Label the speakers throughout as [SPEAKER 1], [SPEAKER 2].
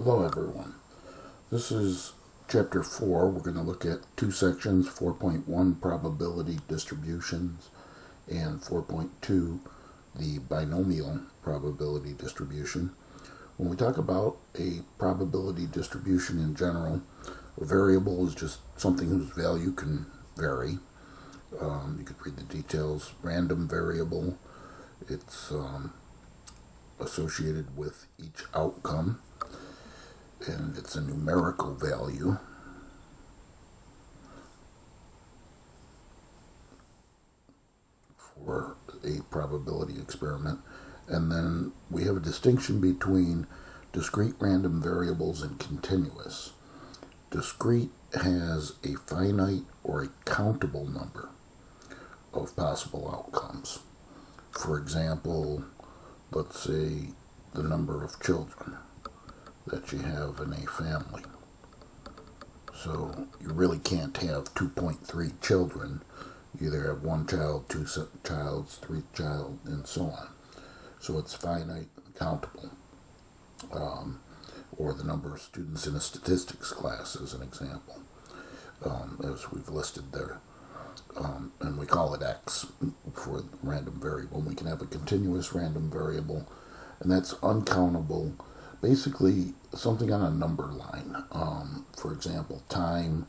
[SPEAKER 1] Hello everyone. This is chapter 4. We're going to look at two sections, 4.1 probability distributions and 4.2 the binomial probability distribution. When we talk about a probability distribution in general, a variable is just something whose value can vary. You could read the details. Random variable, it's associated with each outcome, and it's a numerical value. For a probability experiment. And then we have a distinction between discrete random variables and continuous. Discrete has a finite or a countable number of possible outcomes. For example, let's say the number of children that you have in a family. So you really can't have 2.3 children. You either have one child, two childs, three child, and so on. So it's finite and countable. Or the number of students in a statistics class as an example, as we've listed there. And we call it X for the random variable. We can have a continuous random variable, and that's uncountable. Basically, something on a number line. For example, time,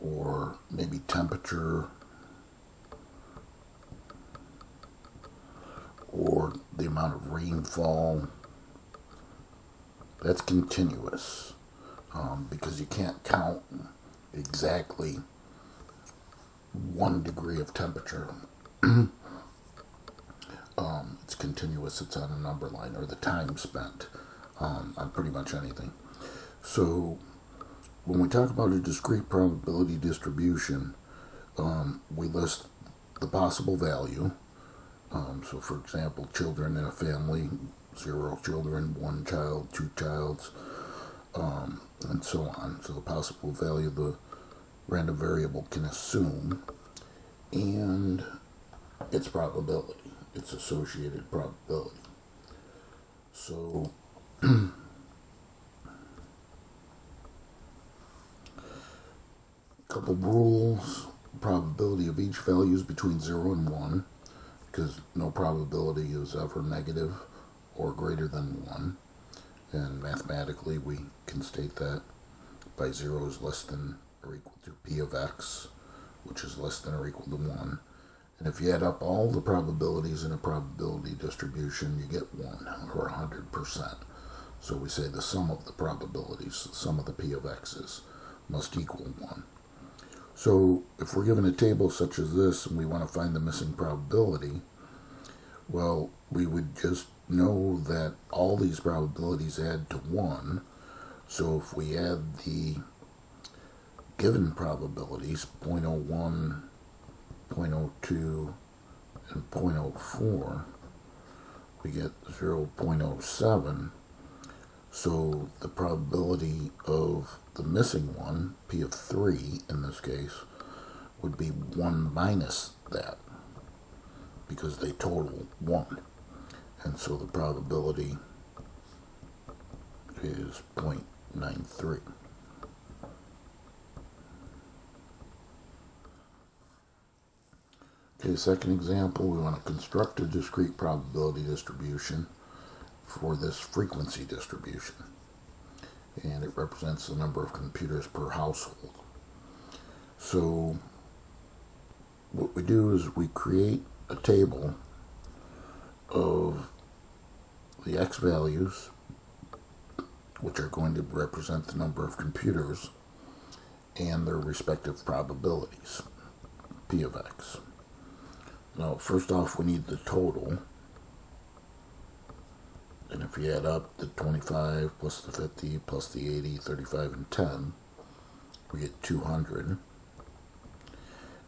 [SPEAKER 1] or maybe temperature, or the amount of rainfall. That's continuous, because you can't count exactly 1 degree of temperature. It's continuous, it's on a number line, or the time spent on pretty much anything. So when we talk about a discrete probability distribution, we list the possible value. So for example, children in a family, 0 children, 1 child, 2 childs, and so on. So the possible value the random variable can assume, and its probability, its associated probability. So couple rules. Probability of each value is between 0 and 1, because no probability is ever negative or greater than 1. And mathematically we can state that by 0 is less than or equal to p of x, which is less than or equal to 1. And if you add up all the probabilities in a probability distribution, you get 1, or 100%. So we say the sum of the probabilities, the sum of the p of x's, must equal 1. So if we're given a table such as this and we want to find the missing probability, well, we would just know that all these probabilities add to 1. So if we add the given probabilities, 0.01, 0.02, and 0.04, we get 0.07. So the probability of the missing one, p of 3 in this case, would be 1 minus that, because they total 1. And so the probability is 0.93. Okay, second example, we want to construct a discrete probability distribution for this frequency distribution. And it represents the number of computers per household. So what we do is we create a table of the x values, which are going to represent the number of computers, and their respective probabilities, p of x. Now, first off, we need the total. And if you add up the 25 plus the 50 plus the 80, 35, and 10, we get 200.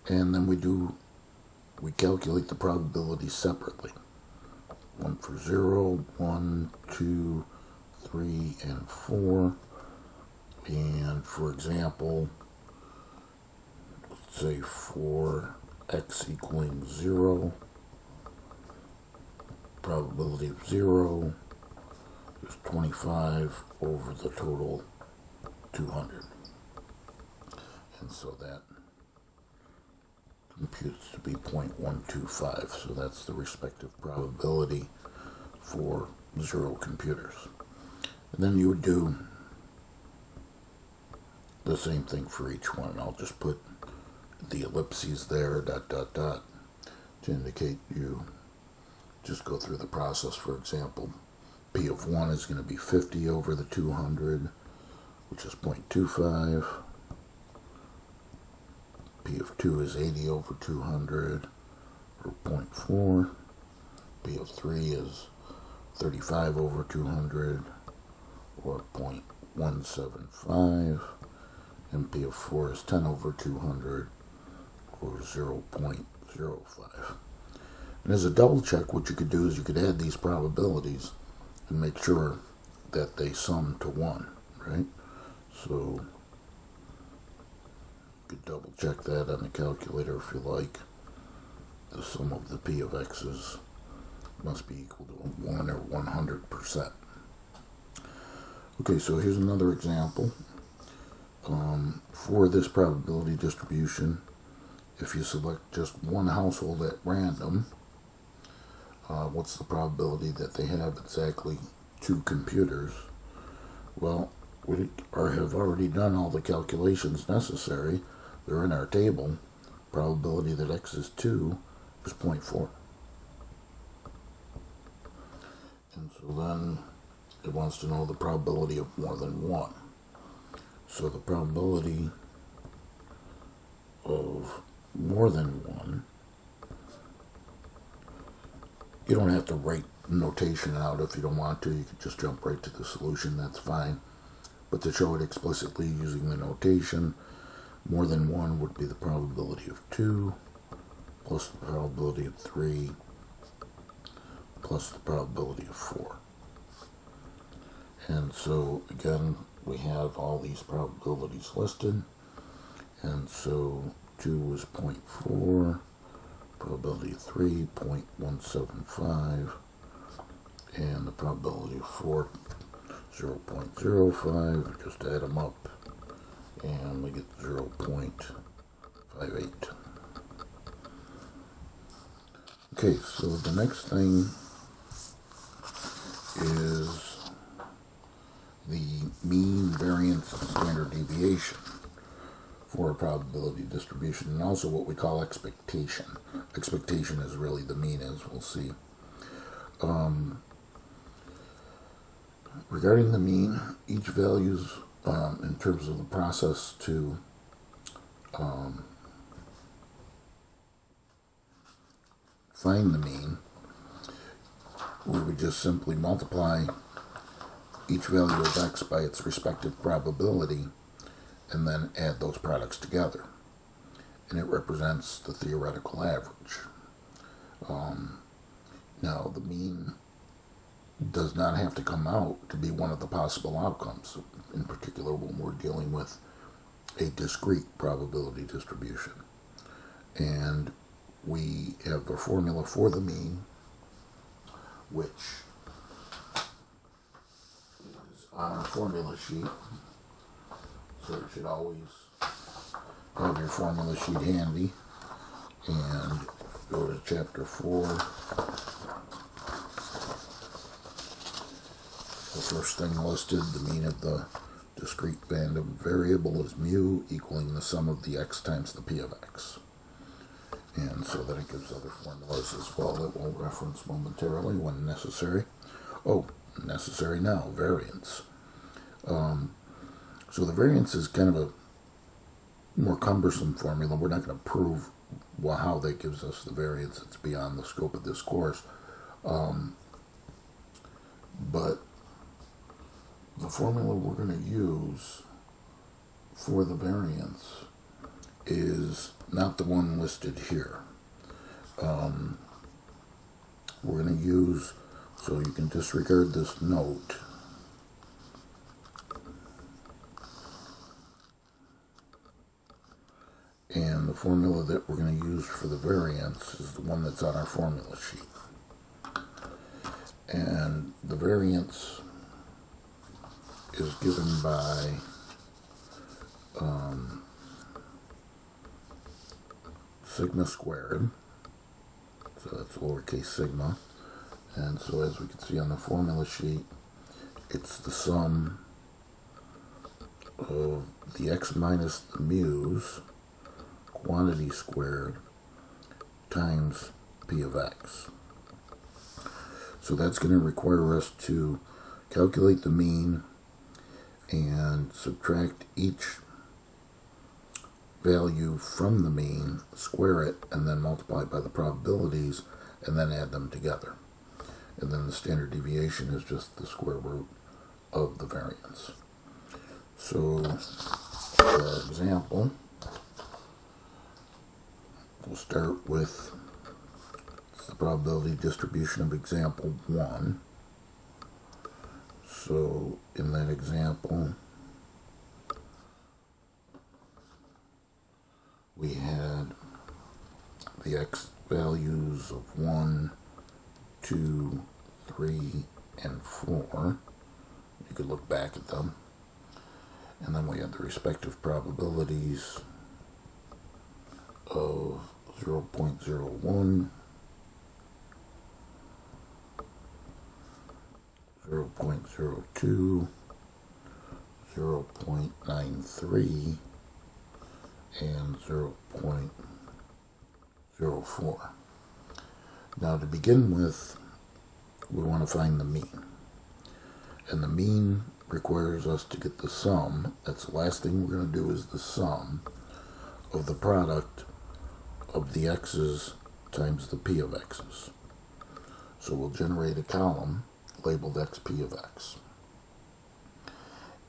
[SPEAKER 1] And then we calculate the probabilities separately. 1 for 0, 1, 2, 3, and 4. And for example, let's say for x equaling 0, probability of 0 is 25 over the total 200. And so that computes to be 0.125. So that's the respective probability for 0 computers. And then you would do the same thing for each one. I'll just put the ellipses there, dot, dot, dot, to indicate you just go through the process. For example, P of 1 is going to be 50 over the 200, which is 0.25. P of 2 is 80 over 200, or 0.4. P of 3 is 35 over 200, or 0.175. And P of 4 is 10 over 200, or 0.05. And as a double check, what you could do is you could add these probabilities and make sure that they sum to 1, right? So you could double check that on the calculator if you like. The sum of the P of x's must be equal to 1 or 100%. Okay, so here's another example. For this probability distribution, if you select just one household at random, what's the probability that they have exactly 2 computers? Well, we have already done all the calculations necessary. They're in our table. Probability that x is 2 is 0.4. And so then it wants to know the probability of more than 1. So the probability of more than 1, you don't have to write notation out if you don't want to. You can just jump right to the solution, that's fine. But to show it explicitly using the notation, more than 1 would be the probability of 2, plus the probability of 3, plus the probability of 4. And so, again, we have all these probabilities listed. And so 2 is 0.4, probability of 3, 0.175, and the probability of 4, 0.05. Just add them up, and we get 0.58. Okay, so the next thing is the mean, variance, and standard deviation for a probability distribution, and also what we call expectation. Expectation is really the mean, as we'll see. Regarding the mean, each values in terms of the process to find the mean, we would just simply multiply each value of x by its respective probability and then add those products together. And it represents the theoretical average. Now, the mean does not have to come out to be one of the possible outcomes, in particular when we're dealing with a discrete probability distribution. And we have a formula for the mean, which is on our formula sheet. So you should always have your formula sheet handy and go to chapter 4. The first thing listed, the mean of the discrete random variable is mu, equaling the sum of the x times the p of x. And so then it gives other formulas as well that we'll reference momentarily when necessary. Oh, necessary now, variance. So the variance is kind of a more cumbersome formula. We're not going to prove how that gives us the variance. It's beyond the scope of this course. But the formula we're going to use for the variance is not the one listed here. We're going to use, so you can disregard this note. And the formula that we're going to use for the variance is the one that's on our formula sheet. And the variance is given by sigma squared, so that's lowercase sigma, and so as we can see on the formula sheet, it's the sum of the x minus the mu's quantity squared times p of x. So that's going to require us to calculate the mean and subtract each value from the mean, square it, and then multiply it by the probabilities, and then add them together. And then the standard deviation is just the square root of the variance. So, for example, we'll start with the probability distribution of example 1. So, in that example, we had the x values of 1, 2, 3, and 4. You could look back at them. And then we had the respective probabilities of 0.01, 0.02, 0.93, and 0.04. Now, to begin with, we want to find the mean. And the mean requires us to get the sum. That's the last thing we're going to do, is the sum of the product of the x's times the p of x's. So we'll generate a column labeled xp of x.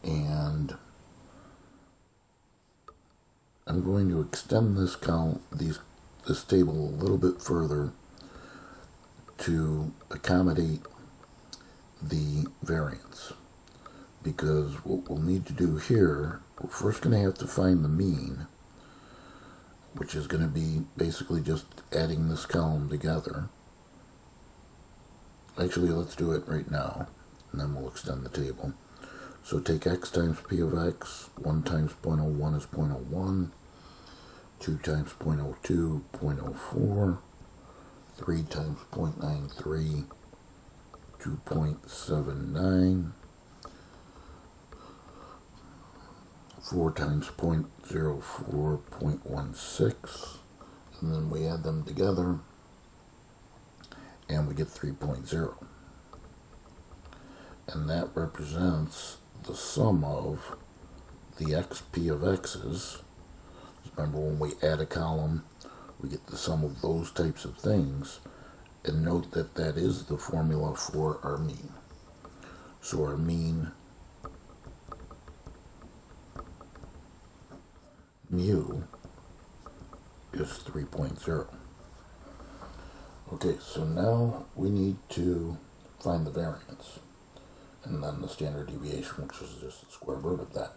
[SPEAKER 1] And I'm going to extend this this table a little bit further to accommodate the variance, because what we'll need to do here, we're first going to have to find the mean, which is going to be basically just adding this column together. Actually, let's do it right now, and then we'll extend the table. So take x times p of x, 1 times 0.01 is 0.01, 2 times 0.02, 0.04, 3 times 0.93, 2.79, 4 times 0.04, 0.16, and then we add them together, and we get 3.0. And that represents the sum of the xp of x's. Remember, when we add a column, we get the sum of those types of things. And note that that is the formula for our mean. So our mean, mu, is 3.0. Okay, so now we need to find the variance, and then the standard deviation, which is just the square root of that.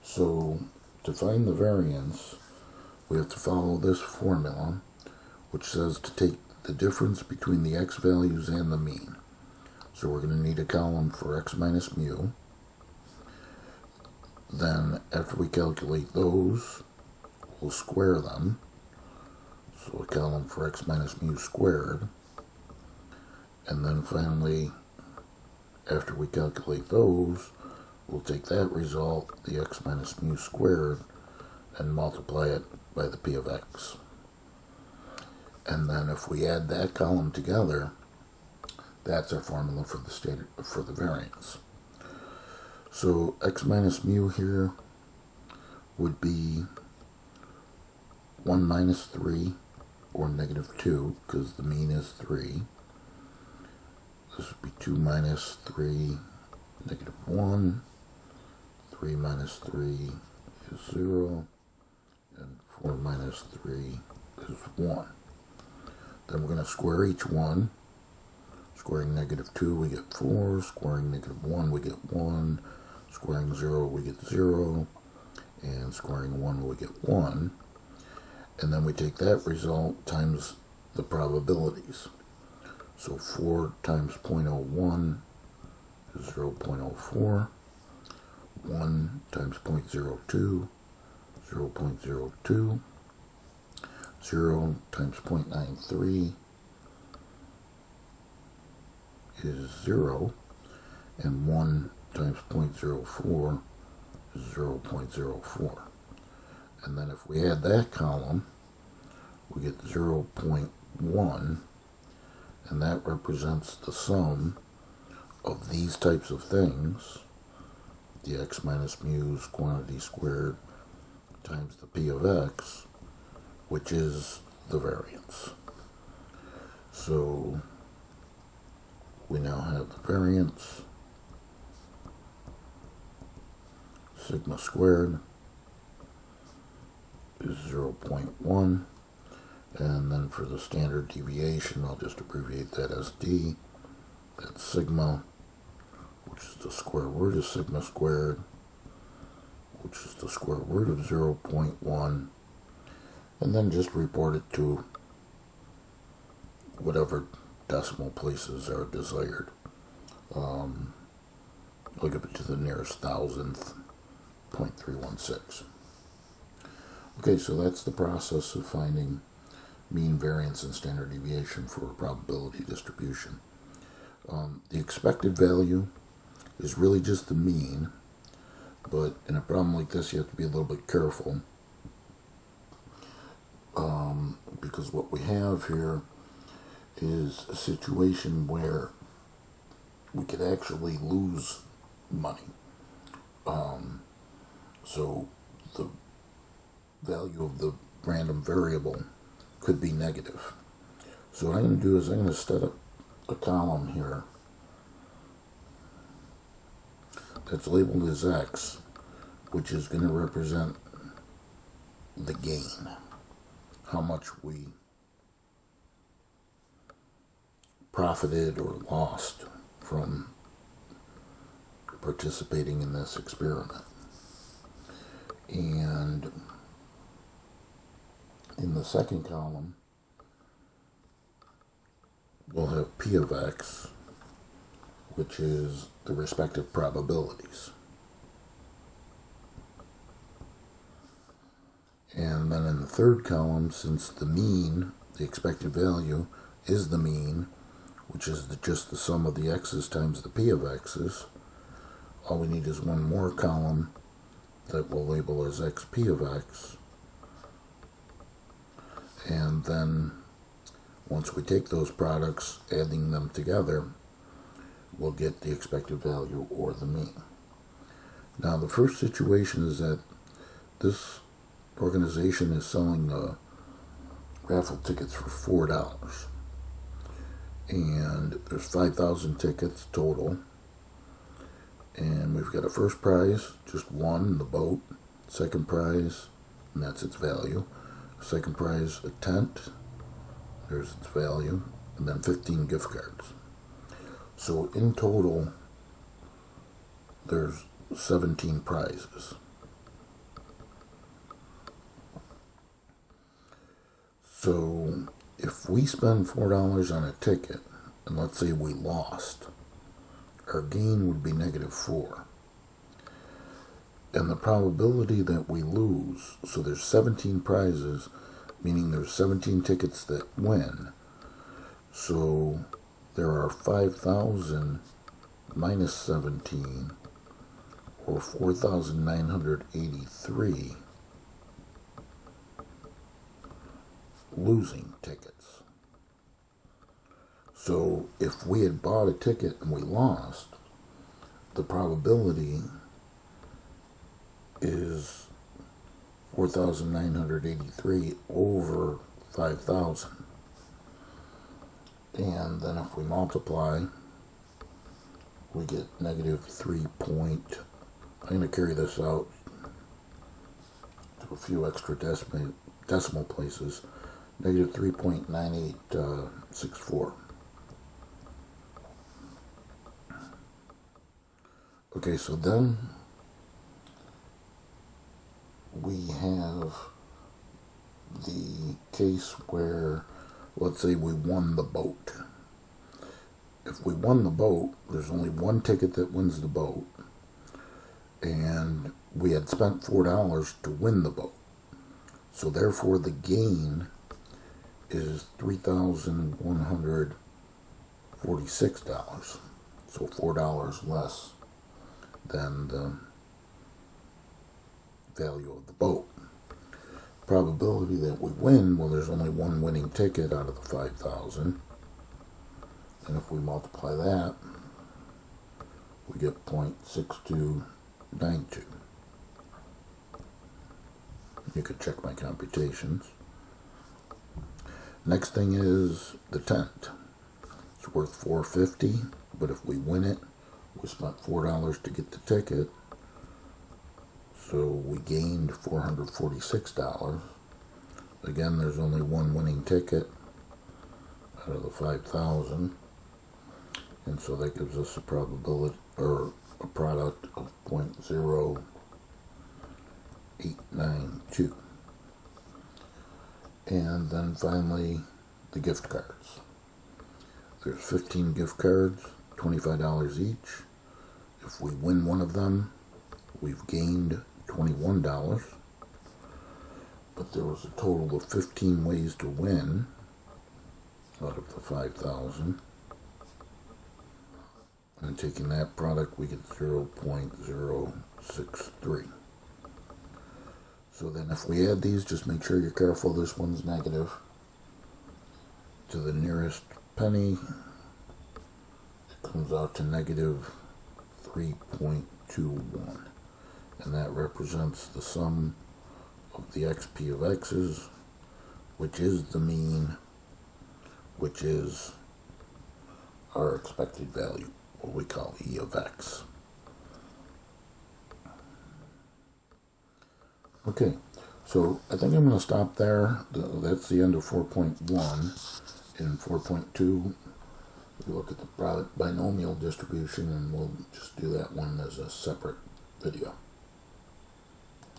[SPEAKER 1] So to find the variance, we have to follow this formula, which says to take the difference between the x values and the mean. So we're going to need a column for x minus mu. Then after we calculate those, we'll square them. So a column for x minus mu squared. And then finally, after we calculate those, we'll take that result, the x minus mu squared, and multiply it by the p of x. And then if we add that column together, that's our formula for the variance. So x minus mu here would be 1 minus 3, or negative 2, because the mean is 3. This would be 2 minus 3, negative 1. 3 minus 3 is 0. And 4 minus 3 is 1. Then we're going to square each one. Squaring negative 2, we get 4. Squaring negative 1, we get 1. Squaring 0, we get 0. And squaring 1, we get 1. And then we take that result times the probabilities. So 4 times 0.01 is is 0.04. 1 times 0.02, 0.02. 0 times 0.93 is 0, and 1 times 0.04 is 0.04. And then if we add that column, we get 0.1, and that represents the sum of these types of things, the x minus mu's quantity squared times the p of x, which is the variance. So we now have the variance, sigma squared is 0.1, and then for the standard deviation, I'll just abbreviate that as d. That's sigma, which is the square root of sigma squared, which is the square root of 0.1, and then just report it to whatever decimal places are desired. I'll give it to the nearest thousandth, 0.316. Okay, so that's the process of finding mean, variance, and standard deviation for a probability distribution. The expected value is really just the mean, but in a problem like this you have to be a little bit careful, because what we have here is a situation where we could actually lose money. So the value of the random variable could be negative. So what I'm going to do is I'm going to set up a column here that's labeled as x, which is going to represent the gain, how much we profited or lost from participating in this experiment. And in the second column, we'll have p of x, which is the respective probabilities. And then in the third column, since the mean, the expected value, is the mean, which is just the sum of the x's times the p of x's, all we need is one more column that we'll label as xp of x. And then once we take those products, adding them together, we'll get the expected value or the mean. Now the first situation is that this organization is selling raffle tickets for $4. And there's 5,000 tickets total. And we've got a first prize, just one, the boat. Second prize, and that's its value. Second prize, a tent. There's its value. And then 15 gift cards. So in total, there's 17 prizes. So if we spend $4 on a ticket, and let's say we lost, our gain would be -4. And the probability that we lose, so there's 17 prizes, meaning there's 17 tickets that win. So there are 5,000 minus 17, or 4,983 losing tickets. So if we had bought a ticket and we lost, the probability is 4,983 over 5,000. And then if we multiply, we get -3 point. I'm going to carry this out to a few extra decimal places. -3.9864. Okay, so then we have the case where, let's say we won the boat. if we won the boat, there's only one ticket that wins the boat, and we had spent $4 to win the boat. So therefore the gain is $3,146. So $4 less than the value of the boat. Probability that we win, well, there's only one winning ticket out of the 5,000. And if we multiply that, we get 0.6292. You could check my computations. Next thing is the tent. It's worth $4.50, but if we win it, we spent $4 to get the ticket, so we gained $446. Again, there's only one winning ticket out of the 5,000, and so that gives us a probability, or a product of 0.0892. And then finally, the gift cards. There's 15 gift cards, $25 each. If we win one of them, we've gained $21. But there was a total of 15 ways to win out of the 5,000. And taking that product, we get 0.063. So then if we add these, just make sure you're careful. This one's negative. To the nearest penny, it comes out to negative 3.21. And that represents the sum of the XP of x's, which is the mean, which is our expected value, what we call E of x. Okay, so I think I'm going to stop there. That's the end of 4.1. In 4.2, we look at the product binomial distribution, and we'll just do that one as a separate video.